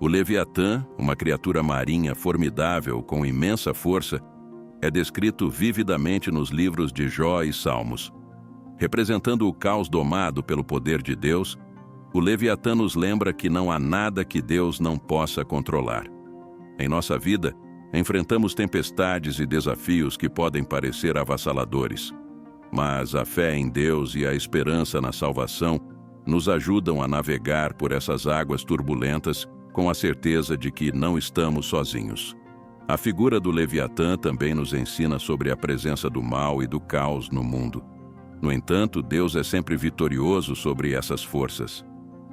O Leviatã, uma criatura marinha formidável com imensa força, é descrito vividamente nos livros de Jó e Salmos. Representando o caos domado pelo poder de Deus, o Leviatã nos lembra que não há nada que Deus não possa controlar. Em nossa vida, enfrentamos tempestades e desafios que podem parecer avassaladores, mas a fé em Deus e a esperança na salvação nos ajudam a navegar por essas águas turbulentas com a certeza de que não estamos sozinhos. A figura do Leviatã também nos ensina sobre a presença do mal e do caos no mundo. No entanto, Deus é sempre vitorioso sobre essas forças.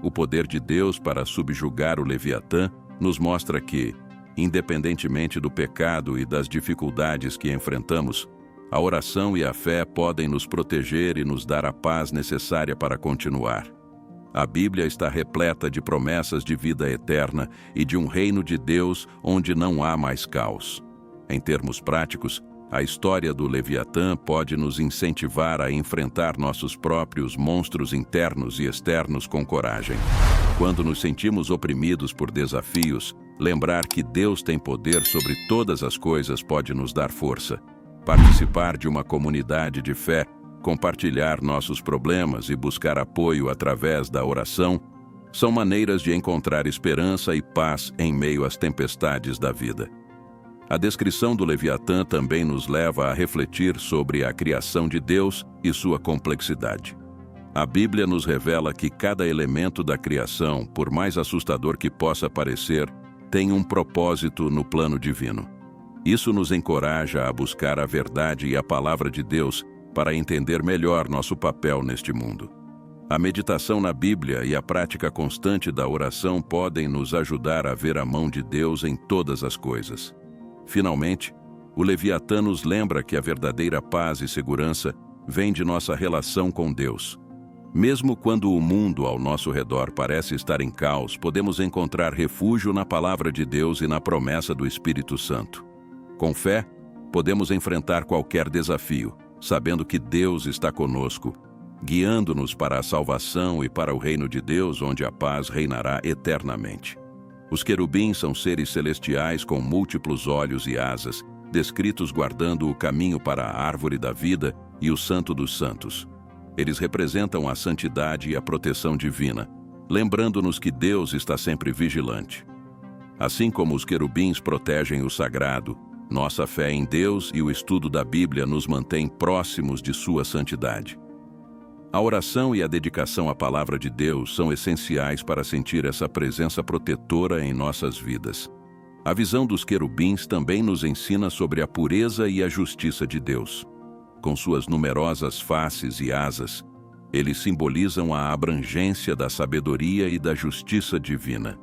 O poder de Deus para subjugar o Leviatã nos mostra que, independentemente do pecado e das dificuldades que enfrentamos, a oração e a fé podem nos proteger e nos dar a paz necessária para continuar. A Bíblia está repleta de promessas de vida eterna e de um reino de Deus onde não há mais caos. Em termos práticos, a história do Leviatã pode nos incentivar a enfrentar nossos próprios monstros internos e externos com coragem. Quando nos sentimos oprimidos por desafios, lembrar que Deus tem poder sobre todas as coisas pode nos dar força. Participar de uma comunidade de fé, compartilhar nossos problemas e buscar apoio através da oração são maneiras de encontrar esperança e paz em meio às tempestades da vida. A descrição do Leviatã também nos leva a refletir sobre a criação de Deus e sua complexidade. A Bíblia nos revela que cada elemento da criação, por mais assustador que possa parecer, tem um propósito no plano divino. Isso nos encoraja a buscar a verdade e a palavra de Deus para entender melhor nosso papel neste mundo. A meditação na Bíblia e a prática constante da oração podem nos ajudar a ver a mão de Deus em todas as coisas. Finalmente, o Leviatã nos lembra que a verdadeira paz e segurança vem de nossa relação com Deus. Mesmo quando o mundo ao nosso redor parece estar em caos, podemos encontrar refúgio na palavra de Deus e na promessa do Espírito Santo. Com fé, podemos enfrentar qualquer desafio, sabendo que Deus está conosco, guiando-nos para a salvação e para o reino de Deus, onde a paz reinará eternamente. Os querubins são seres celestiais com múltiplos olhos e asas, descritos guardando o caminho para a árvore da vida e o Santo dos Santos. Eles representam a santidade e a proteção divina, lembrando-nos que Deus está sempre vigilante. Assim como os querubins protegem o sagrado, nossa fé em Deus e o estudo da Bíblia nos mantém próximos de sua santidade. A oração e a dedicação à palavra de Deus são essenciais para sentir essa presença protetora em nossas vidas. A visão dos querubins também nos ensina sobre a pureza e a justiça de Deus. Com suas numerosas faces e asas, eles simbolizam a abrangência da sabedoria e da justiça divina.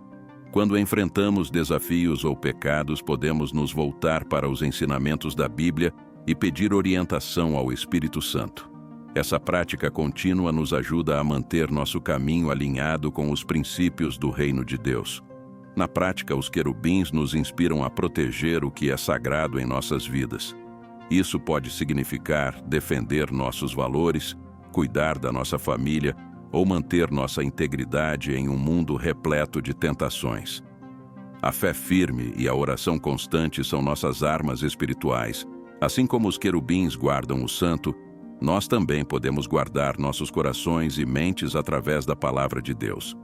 Quando enfrentamos desafios ou pecados, podemos nos voltar para os ensinamentos da Bíblia e pedir orientação ao Espírito Santo. Essa prática contínua nos ajuda a manter nosso caminho alinhado com os princípios do reino de Deus. Na prática, os querubins nos inspiram a proteger o que é sagrado em nossas vidas. Isso pode significar defender nossos valores, cuidar da nossa família ou manter nossa integridade em um mundo repleto de tentações. A fé firme e a oração constante são nossas armas espirituais. Assim como os querubins guardam o santo, nós também podemos guardar nossos corações e mentes através da palavra de Deus.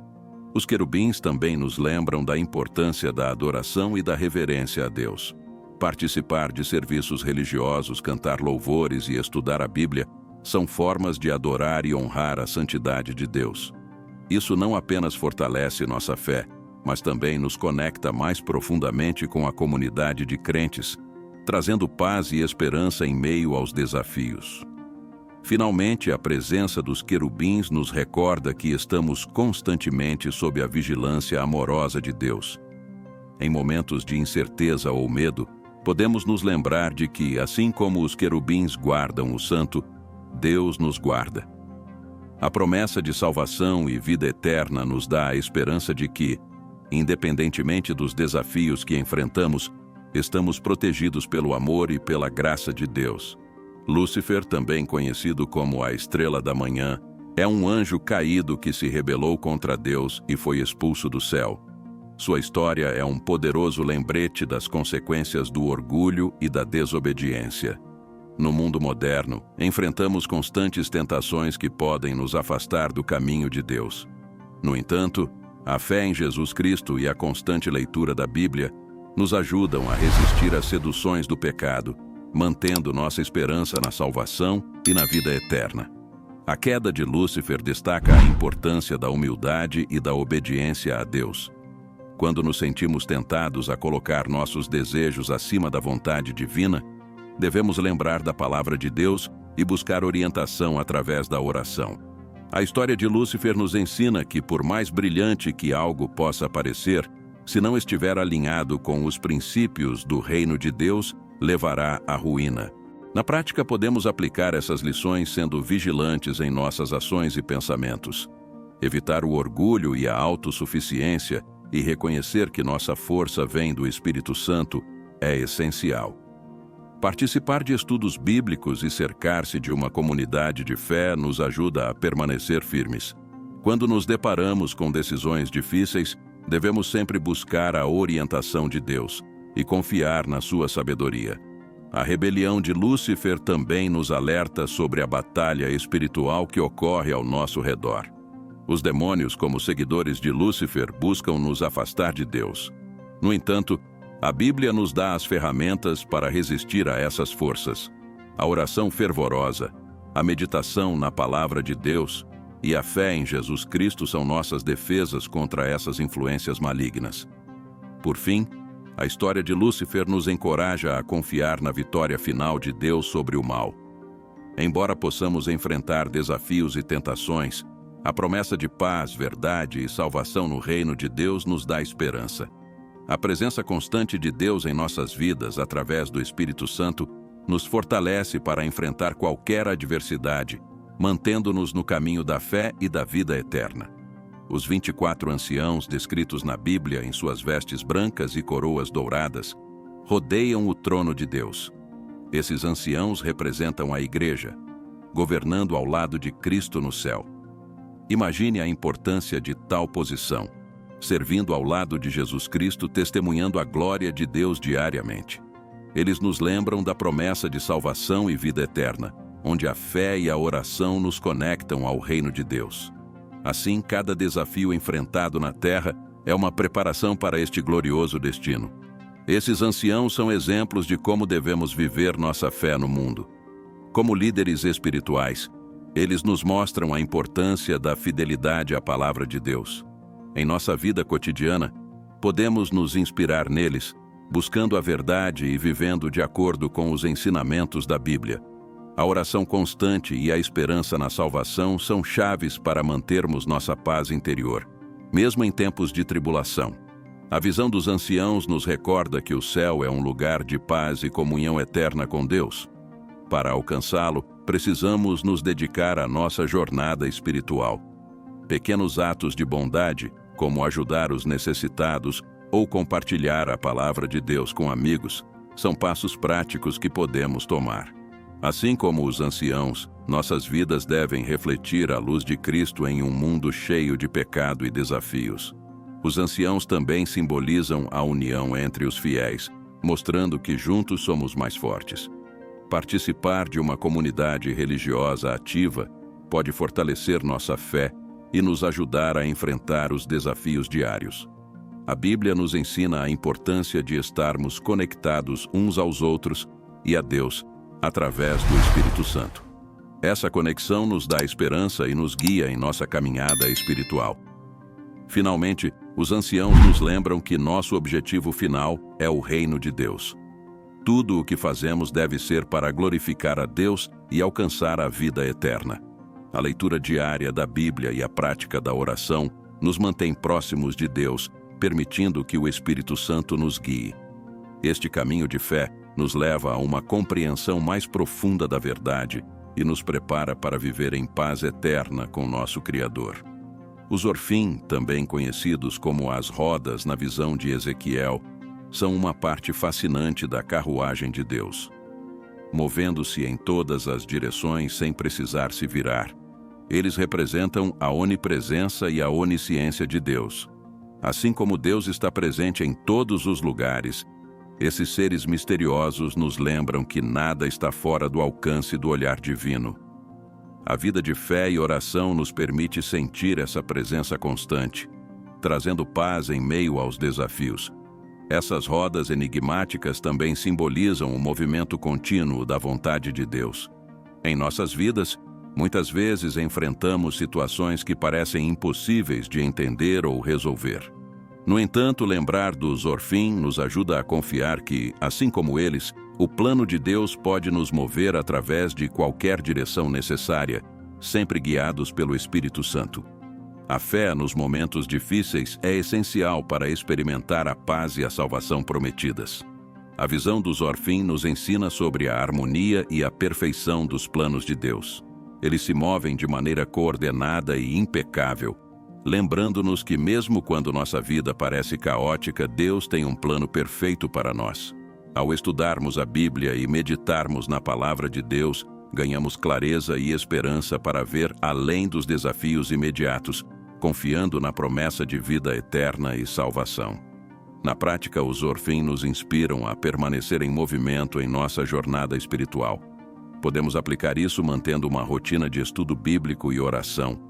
Os querubins também nos lembram da importância da adoração e da reverência a Deus. Participar de serviços religiosos, cantar louvores e estudar a Bíblia são formas de adorar e honrar a santidade de Deus. Isso não apenas fortalece nossa fé, mas também nos conecta mais profundamente com a comunidade de crentes, trazendo paz e esperança em meio aos desafios. Finalmente, a presença dos querubins nos recorda que estamos constantemente sob a vigilância amorosa de Deus. Em momentos de incerteza ou medo, podemos nos lembrar de que, assim como os querubins guardam o santo, Deus nos guarda. A promessa de salvação e vida eterna nos dá a esperança de que, independentemente dos desafios que enfrentamos, estamos protegidos pelo amor e pela graça de Deus. Lúcifer, também conhecido como a Estrela da Manhã, é um anjo caído que se rebelou contra Deus e foi expulso do céu. Sua história é um poderoso lembrete das consequências do orgulho e da desobediência. No mundo moderno, enfrentamos constantes tentações que podem nos afastar do caminho de Deus. No entanto, a fé em Jesus Cristo e a constante leitura da Bíblia nos ajudam a resistir às seduções do pecado, mantendo nossa esperança na salvação e na vida eterna. A queda de Lúcifer destaca a importância da humildade e da obediência a Deus. Quando nos sentimos tentados a colocar nossos desejos acima da vontade divina, devemos lembrar da palavra de Deus e buscar orientação através da oração. A história de Lúcifer nos ensina que, por mais brilhante que algo possa parecer, se não estiver alinhado com os princípios do reino de Deus, levará à ruína. Na prática, podemos aplicar essas lições sendo vigilantes em nossas ações e pensamentos. Evitar o orgulho e a autossuficiência e reconhecer que nossa força vem do Espírito Santo é essencial. Participar de estudos bíblicos e cercar-se de uma comunidade de fé nos ajuda a permanecer firmes. Quando nos deparamos com decisões difíceis, devemos sempre buscar a orientação de Deus e confiar na sua sabedoria. A rebelião de Lúcifer também nos alerta sobre a batalha espiritual que ocorre ao nosso redor. Os demônios, como seguidores de Lúcifer, buscam nos afastar de Deus. No entanto, a Bíblia nos dá as ferramentas para resistir a essas forças. A oração fervorosa, a meditação na palavra de Deus e a fé em Jesus Cristo são nossas defesas contra essas influências malignas. Por fim, a história de Lúcifer nos encoraja a confiar na vitória final de Deus sobre o mal. Embora possamos enfrentar desafios e tentações, a promessa de paz, verdade e salvação no reino de Deus nos dá esperança. A presença constante de Deus em nossas vidas, através do Espírito Santo, nos fortalece para enfrentar qualquer adversidade, mantendo-nos no caminho da fé e da vida eterna. Os 24 anciãos descritos na Bíblia em suas vestes brancas e coroas douradas rodeiam o trono de Deus. Esses anciãos representam a Igreja, governando ao lado de Cristo no céu. Imagine a importância de tal posição, servindo ao lado de Jesus Cristo, testemunhando a glória de Deus diariamente. Eles nos lembram da promessa de salvação e vida eterna, onde a fé e a oração nos conectam ao reino de Deus. Assim, cada desafio enfrentado na terra é uma preparação para este glorioso destino. Esses anciãos são exemplos de como devemos viver nossa fé no mundo. Como líderes espirituais, eles nos mostram a importância da fidelidade à palavra de Deus. Em nossa vida cotidiana, podemos nos inspirar neles, buscando a verdade e vivendo de acordo com os ensinamentos da Bíblia. A oração constante e a esperança na salvação são chaves para mantermos nossa paz interior, mesmo em tempos de tribulação. A visão dos anciãos nos recorda que o céu é um lugar de paz e comunhão eterna com Deus. Para alcançá-lo, precisamos nos dedicar à nossa jornada espiritual. Pequenos atos de bondade, como ajudar os necessitados ou compartilhar a palavra de Deus com amigos, são passos práticos que podemos tomar. Assim como os anciãos, nossas vidas devem refletir a luz de Cristo em um mundo cheio de pecado e desafios. Os anciãos também simbolizam a união entre os fiéis, mostrando que juntos somos mais fortes. Participar de uma comunidade religiosa ativa pode fortalecer nossa fé e nos ajudar a enfrentar os desafios diários. A Bíblia nos ensina a importância de estarmos conectados uns aos outros e a Deus através do Espírito Santo. Essa conexão nos dá esperança e nos guia em nossa caminhada espiritual. Finalmente, os anciãos nos lembram que nosso objetivo final é o reino de Deus. Tudo o que fazemos deve ser para glorificar a Deus e alcançar a vida eterna. A leitura diária da Bíblia e a prática da oração nos mantém próximos de Deus, permitindo que o Espírito Santo nos guie. Este caminho de fé nos leva a uma compreensão mais profunda da verdade e nos prepara para viver em paz eterna com nosso Criador. Os Orfim, também conhecidos como as rodas na visão de Ezequiel, são uma parte fascinante da carruagem de Deus. Movendo-se em todas as direções sem precisar se virar, eles representam a onipresença e a onisciência de Deus. Assim como Deus está presente em todos os lugares, esses seres misteriosos nos lembram que nada está fora do alcance do olhar divino. A vida de fé e oração nos permite sentir essa presença constante, trazendo paz em meio aos desafios. Essas rodas enigmáticas também simbolizam o movimento contínuo da vontade de Deus. Em nossas vidas, muitas vezes enfrentamos situações que parecem impossíveis de entender ou resolver. No entanto, lembrar dos Orfim nos ajuda a confiar que, assim como eles, o plano de Deus pode nos mover através de qualquer direção necessária, sempre guiados pelo Espírito Santo. A fé nos momentos difíceis é essencial para experimentar a paz e a salvação prometidas. A visão dos Orfim nos ensina sobre a harmonia e a perfeição dos planos de Deus. Eles se movem de maneira coordenada e impecável, lembrando-nos que mesmo quando nossa vida parece caótica, Deus tem um plano perfeito para nós. Ao estudarmos a Bíblia e meditarmos na palavra de Deus, ganhamos clareza e esperança para ver além dos desafios imediatos, confiando na promessa de vida eterna e salvação. Na prática, os Orfim nos inspiram a permanecer em movimento em nossa jornada espiritual. Podemos aplicar isso mantendo uma rotina de estudo bíblico e oração,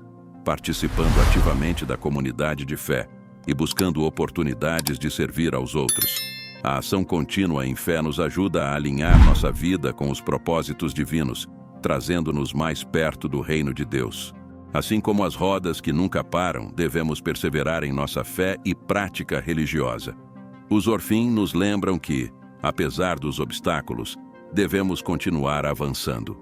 participando ativamente da comunidade de fé e buscando oportunidades de servir aos outros. A ação contínua em fé nos ajuda a alinhar nossa vida com os propósitos divinos, trazendo-nos mais perto do reino de Deus. Assim como as rodas que nunca param, devemos perseverar em nossa fé e prática religiosa. Os Orfim nos lembram que, apesar dos obstáculos, devemos continuar avançando.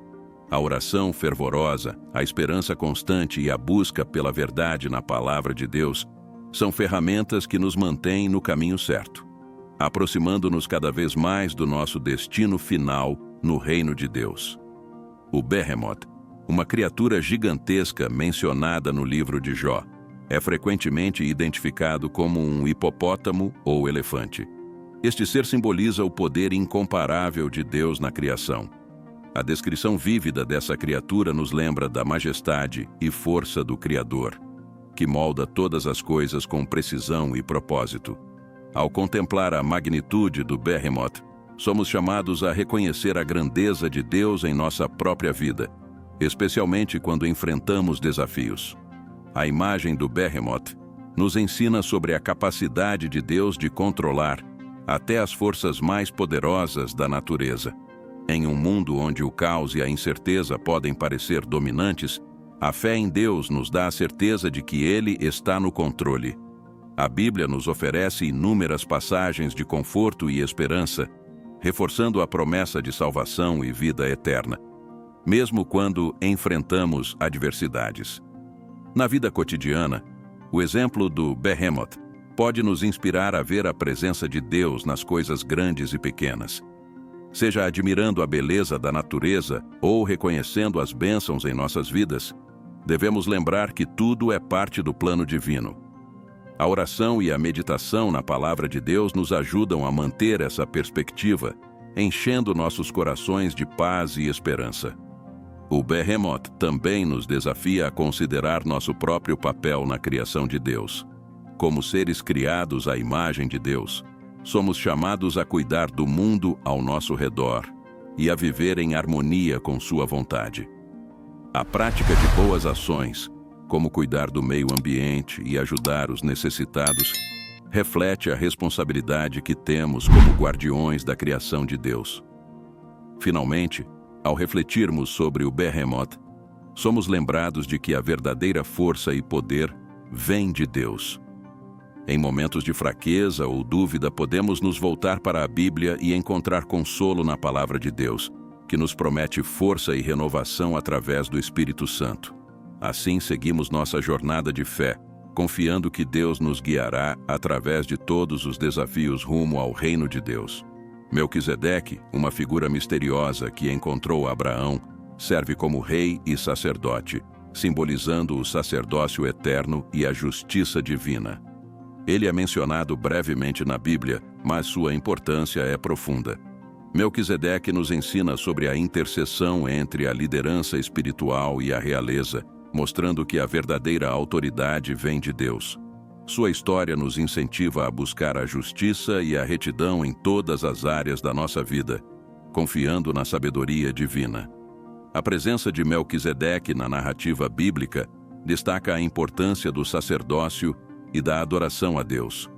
A oração fervorosa, a esperança constante e a busca pela verdade na palavra de Deus são ferramentas que nos mantêm no caminho certo, aproximando-nos cada vez mais do nosso destino final no reino de Deus. O Behemoth, uma criatura gigantesca mencionada no livro de Jó, é frequentemente identificado como um hipopótamo ou elefante. Este ser simboliza o poder incomparável de Deus na criação. A descrição vívida dessa criatura nos lembra da majestade e força do Criador, que molda todas as coisas com precisão e propósito. Ao contemplar a magnitude do Behemoth, somos chamados a reconhecer a grandeza de Deus em nossa própria vida, especialmente quando enfrentamos desafios. A imagem do Behemoth nos ensina sobre a capacidade de Deus de controlar até as forças mais poderosas da natureza. Em um mundo onde o caos e a incerteza podem parecer dominantes, a fé em Deus nos dá a certeza de que Ele está no controle. A Bíblia nos oferece inúmeras passagens de conforto e esperança, reforçando a promessa de salvação e vida eterna, mesmo quando enfrentamos adversidades. Na vida cotidiana, o exemplo do Behemoth pode nos inspirar a ver a presença de Deus nas coisas grandes e pequenas. Seja admirando a beleza da natureza ou reconhecendo as bênçãos em nossas vidas, devemos lembrar que tudo é parte do plano divino. A oração e a meditação na palavra de Deus nos ajudam a manter essa perspectiva, enchendo nossos corações de paz e esperança. O Behemoth também nos desafia a considerar nosso próprio papel na criação de Deus. Como seres criados à imagem de Deus, somos chamados a cuidar do mundo ao nosso redor e a viver em harmonia com sua vontade. A prática de boas ações, como cuidar do meio ambiente e ajudar os necessitados, reflete a responsabilidade que temos como guardiões da criação de Deus. Finalmente, ao refletirmos sobre o Behemoth, somos lembrados de que a verdadeira força e poder vem de Deus. Em momentos de fraqueza ou dúvida, podemos nos voltar para a Bíblia e encontrar consolo na palavra de Deus, que nos promete força e renovação através do Espírito Santo. Assim, seguimos nossa jornada de fé, confiando que Deus nos guiará através de todos os desafios rumo ao reino de Deus. Melquisedeque, uma figura misteriosa que encontrou Abraão, serve como rei e sacerdote, simbolizando o sacerdócio eterno e a justiça divina. Ele é mencionado brevemente na Bíblia, mas sua importância é profunda. Melquisedeque nos ensina sobre a interseção entre a liderança espiritual e a realeza, mostrando que a verdadeira autoridade vem de Deus. Sua história nos incentiva a buscar a justiça e a retidão em todas as áreas da nossa vida, confiando na sabedoria divina. A presença de Melquisedeque na narrativa bíblica destaca a importância do sacerdócio e da adoração a Deus.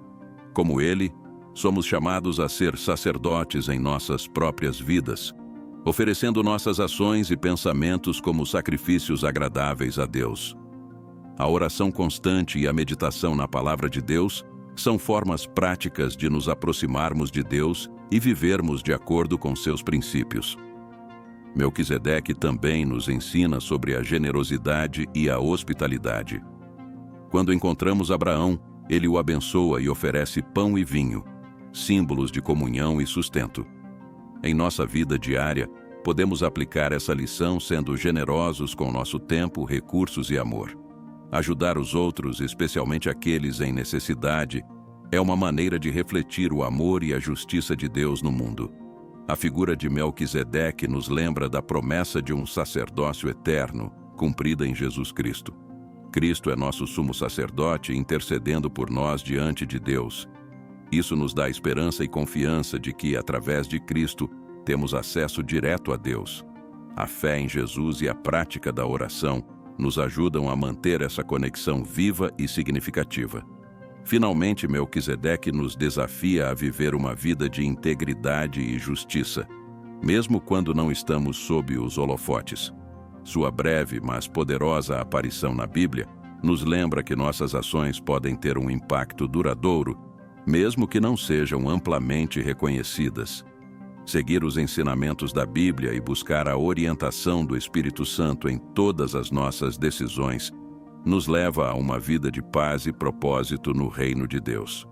Como ele, somos chamados a ser sacerdotes em nossas próprias vidas, oferecendo nossas ações e pensamentos como sacrifícios agradáveis a Deus. A oração constante e a meditação na palavra de Deus são formas práticas de nos aproximarmos de Deus e vivermos de acordo com seus princípios. Melquisedeque também nos ensina sobre a generosidade e a hospitalidade. Quando encontramos Abraão, ele o abençoa e oferece pão e vinho, símbolos de comunhão e sustento. Em nossa vida diária, podemos aplicar essa lição sendo generosos com nosso tempo, recursos e amor. Ajudar os outros, especialmente aqueles em necessidade, é uma maneira de refletir o amor e a justiça de Deus no mundo. A figura de Melquisedeque nos lembra da promessa de um sacerdócio eterno, cumprida em Jesus Cristo. Cristo é nosso sumo sacerdote intercedendo por nós diante de Deus. Isso nos dá esperança e confiança de que, através de Cristo, temos acesso direto a Deus. A fé em Jesus e a prática da oração nos ajudam a manter essa conexão viva e significativa. Finalmente, Melquisedeque nos desafia a viver uma vida de integridade e justiça, mesmo quando não estamos sob os holofotes. Sua breve, mas poderosa aparição na Bíblia nos lembra que nossas ações podem ter um impacto duradouro, mesmo que não sejam amplamente reconhecidas. Seguir os ensinamentos da Bíblia e buscar a orientação do Espírito Santo em todas as nossas decisões nos leva a uma vida de paz e propósito no reino de Deus.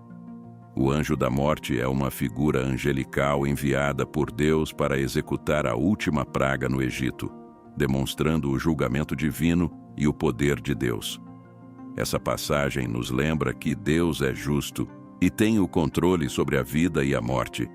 O anjo da morte é uma figura angelical enviada por Deus para executar a última praga no Egito, demonstrando o julgamento divino e o poder de Deus. Essa passagem nos lembra que Deus é justo e tem o controle sobre a vida e a morte.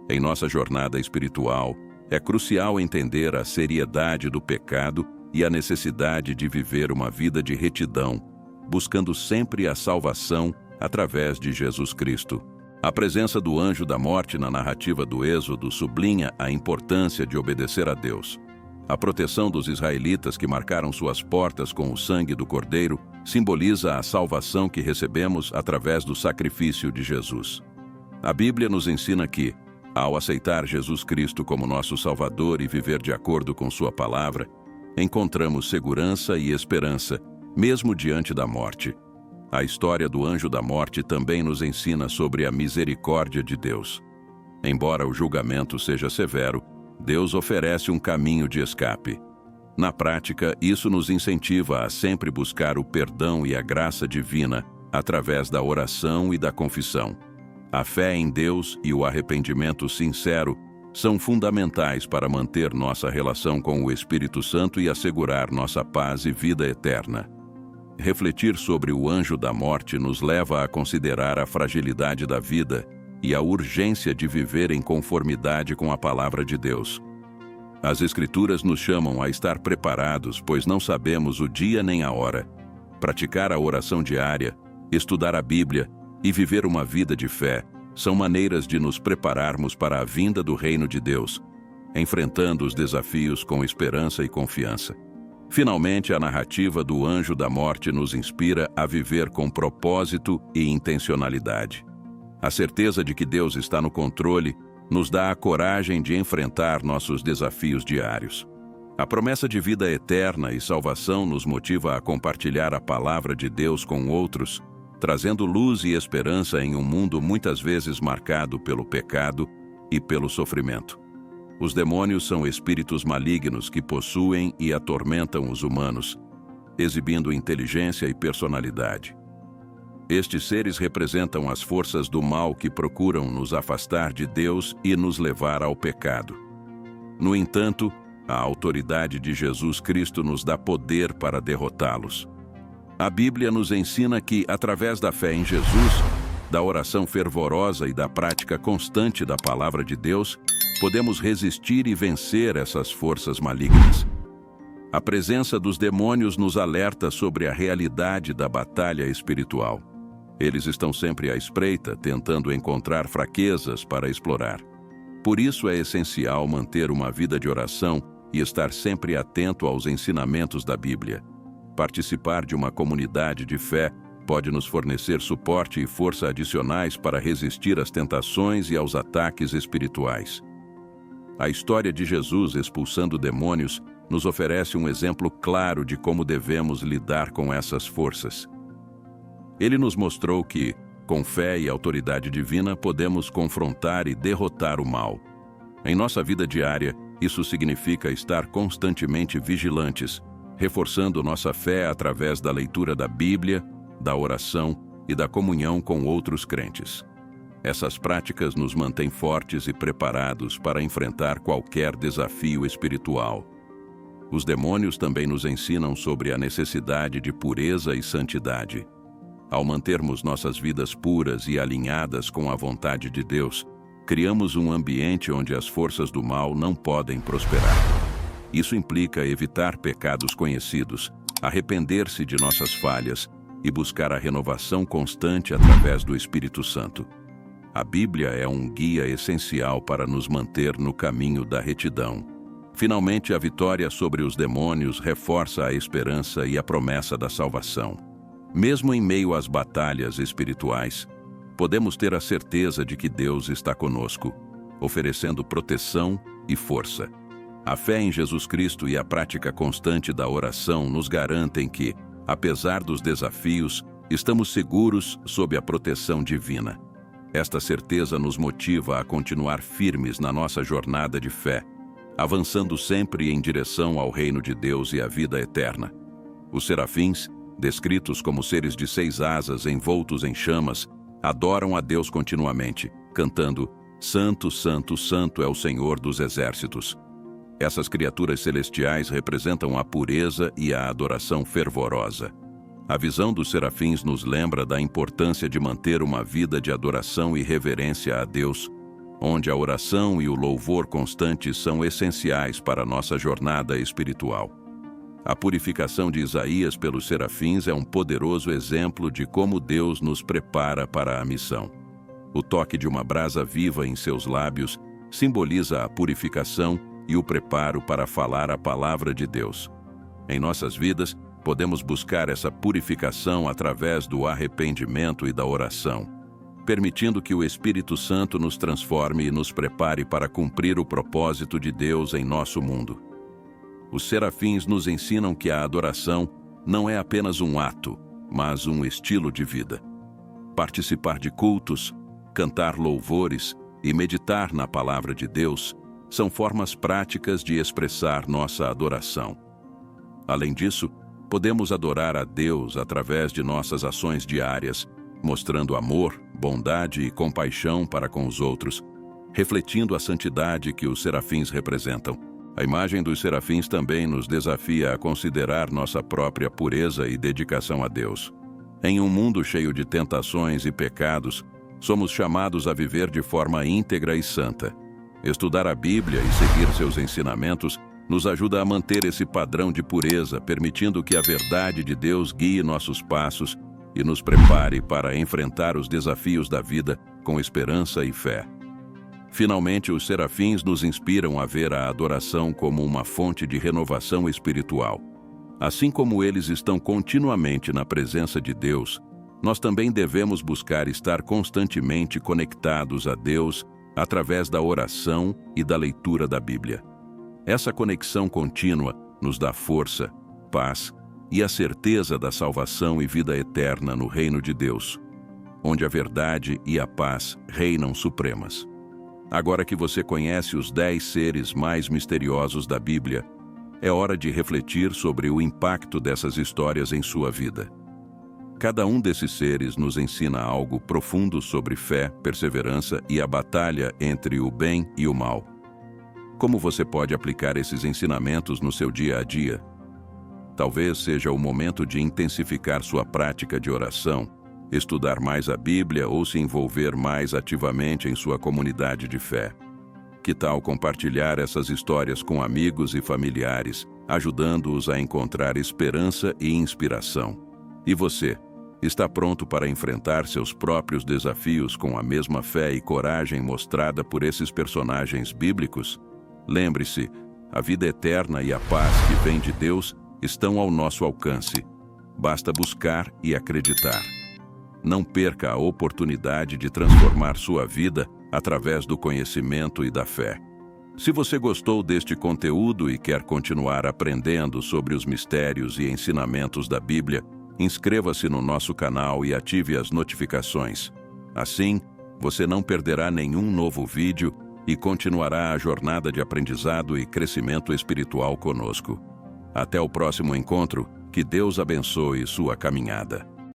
Em nossa jornada espiritual, é crucial entender a seriedade do pecado e a necessidade de viver uma vida de retidão, buscando sempre a salvação através de Jesus Cristo. A presença do anjo da morte na narrativa do Êxodo sublinha a importância de obedecer a Deus. A proteção dos israelitas que marcaram suas portas com o sangue do Cordeiro simboliza a salvação que recebemos através do sacrifício de Jesus. A Bíblia nos ensina que, ao aceitar Jesus Cristo como nosso Salvador e viver de acordo com sua palavra, encontramos segurança e esperança, mesmo diante da morte. A história do anjo da morte também nos ensina sobre a misericórdia de Deus. Embora o julgamento seja severo, Deus oferece um caminho de escape. Na prática, isso nos incentiva a sempre buscar o perdão e a graça divina através da oração e da confissão. A fé em Deus e o arrependimento sincero são fundamentais para manter nossa relação com o Espírito Santo e assegurar nossa paz e vida eterna. Refletir sobre o anjo da morte nos leva a considerar a fragilidade da vida e a urgência de viver em conformidade com a palavra de Deus. As Escrituras nos chamam a estar preparados, pois não sabemos o dia nem a hora. Praticar a oração diária, estudar a Bíblia e viver uma vida de fé são maneiras de nos prepararmos para a vinda do reino de Deus, enfrentando os desafios com esperança e confiança. Finalmente, a narrativa do anjo da morte nos inspira a viver com propósito e intencionalidade. A certeza de que Deus está no controle nos dá a coragem de enfrentar nossos desafios diários. A promessa de vida eterna e salvação nos motiva a compartilhar a palavra de Deus com outros, trazendo luz e esperança em um mundo muitas vezes marcado pelo pecado e pelo sofrimento. Os demônios são espíritos malignos que possuem e atormentam os humanos, exibindo inteligência e personalidade. Estes seres representam as forças do mal que procuram nos afastar de Deus e nos levar ao pecado. No entanto, a autoridade de Jesus Cristo nos dá poder para derrotá-los. A Bíblia nos ensina que, através da fé em Jesus, da oração fervorosa e da prática constante da palavra de Deus, podemos resistir e vencer essas forças malignas. A presença dos demônios nos alerta sobre a realidade da batalha espiritual. Eles estão sempre à espreita, tentando encontrar fraquezas para explorar. Por isso é essencial manter uma vida de oração e estar sempre atento aos ensinamentos da Bíblia. Participar de uma comunidade de fé pode nos fornecer suporte e força adicionais para resistir às tentações e aos ataques espirituais. A história de Jesus expulsando demônios nos oferece um exemplo claro de como devemos lidar com essas forças. Ele nos mostrou que, com fé e autoridade divina, podemos confrontar e derrotar o mal. Em nossa vida diária, isso significa estar constantemente vigilantes, reforçando nossa fé através da leitura da Bíblia, da oração e da comunhão com outros crentes. Essas práticas nos mantêm fortes e preparados para enfrentar qualquer desafio espiritual. Os demônios também nos ensinam sobre a necessidade de pureza e santidade. Ao mantermos nossas vidas puras e alinhadas com a vontade de Deus, criamos um ambiente onde as forças do mal não podem prosperar. Isso implica evitar pecados conhecidos, arrepender-se de nossas falhas e buscar a renovação constante através do Espírito Santo. A Bíblia é um guia essencial para nos manter no caminho da retidão. Finalmente, a vitória sobre os demônios reforça a esperança e a promessa da salvação. Mesmo em meio às batalhas espirituais, podemos ter a certeza de que Deus está conosco, oferecendo proteção e força. A fé em Jesus Cristo e a prática constante da oração nos garantem que, apesar dos desafios, estamos seguros sob a proteção divina. Esta certeza nos motiva a continuar firmes na nossa jornada de fé, avançando sempre em direção ao reino de Deus e à vida eterna. Os serafins, descritos como seres de 6 asas envoltos em chamas, adoram a Deus continuamente, cantando: Santo, Santo, Santo é o Senhor dos exércitos. Essas criaturas celestiais representam a pureza e a adoração fervorosa. A visão dos serafins nos lembra da importância de manter uma vida de adoração e reverência a Deus, onde a oração e o louvor constantes são essenciais para a nossa jornada espiritual. A purificação de Isaías pelos serafins é um poderoso exemplo de como Deus nos prepara para a missão. O toque de uma brasa viva em seus lábios simboliza a purificação e o preparo para falar a palavra de Deus. Em nossas vidas, podemos buscar essa purificação através do arrependimento e da oração, permitindo que o Espírito Santo nos transforme e nos prepare para cumprir o propósito de Deus em nosso mundo. Os serafins nos ensinam que a adoração não é apenas um ato, mas um estilo de vida. Participar de cultos, cantar louvores e meditar na palavra de Deus são formas práticas de expressar nossa adoração. Além disso, podemos adorar a Deus através de nossas ações diárias, mostrando amor, bondade e compaixão para com os outros, refletindo a santidade que os serafins representam. A imagem dos serafins também nos desafia a considerar nossa própria pureza e dedicação a Deus. Em um mundo cheio de tentações e pecados, somos chamados a viver de forma íntegra e santa. Estudar a Bíblia e seguir seus ensinamentos nos ajuda a manter esse padrão de pureza, permitindo que a verdade de Deus guie nossos passos e nos prepare para enfrentar os desafios da vida com esperança e fé. Finalmente, os serafins nos inspiram a ver a adoração como uma fonte de renovação espiritual. Assim como eles estão continuamente na presença de Deus, nós também devemos buscar estar constantemente conectados a Deus através da oração e da leitura da Bíblia. Essa conexão contínua nos dá força, paz e a certeza da salvação e vida eterna no reino de Deus, onde a verdade e a paz reinam supremas. Agora que você conhece os 10 seres mais misteriosos da Bíblia, é hora de refletir sobre o impacto dessas histórias em sua vida. Cada um desses seres nos ensina algo profundo sobre fé, perseverança e a batalha entre o bem e o mal. Como você pode aplicar esses ensinamentos no seu dia a dia? Talvez seja o momento de intensificar sua prática de oração, estudar mais a Bíblia ou se envolver mais ativamente em sua comunidade de fé. Que tal compartilhar essas histórias com amigos e familiares, ajudando-os a encontrar esperança e inspiração? E você? Está pronto para enfrentar seus próprios desafios com a mesma fé e coragem mostrada por esses personagens bíblicos? Lembre-se, a vida eterna e a paz que vem de Deus estão ao nosso alcance. Basta buscar e acreditar. Não perca a oportunidade de transformar sua vida através do conhecimento e da fé. Se você gostou deste conteúdo e quer continuar aprendendo sobre os mistérios e ensinamentos da Bíblia, inscreva-se no nosso canal e ative as notificações. Assim, você não perderá nenhum novo vídeo e continuará a jornada de aprendizado e crescimento espiritual conosco. Até o próximo encontro, que Deus abençoe sua caminhada.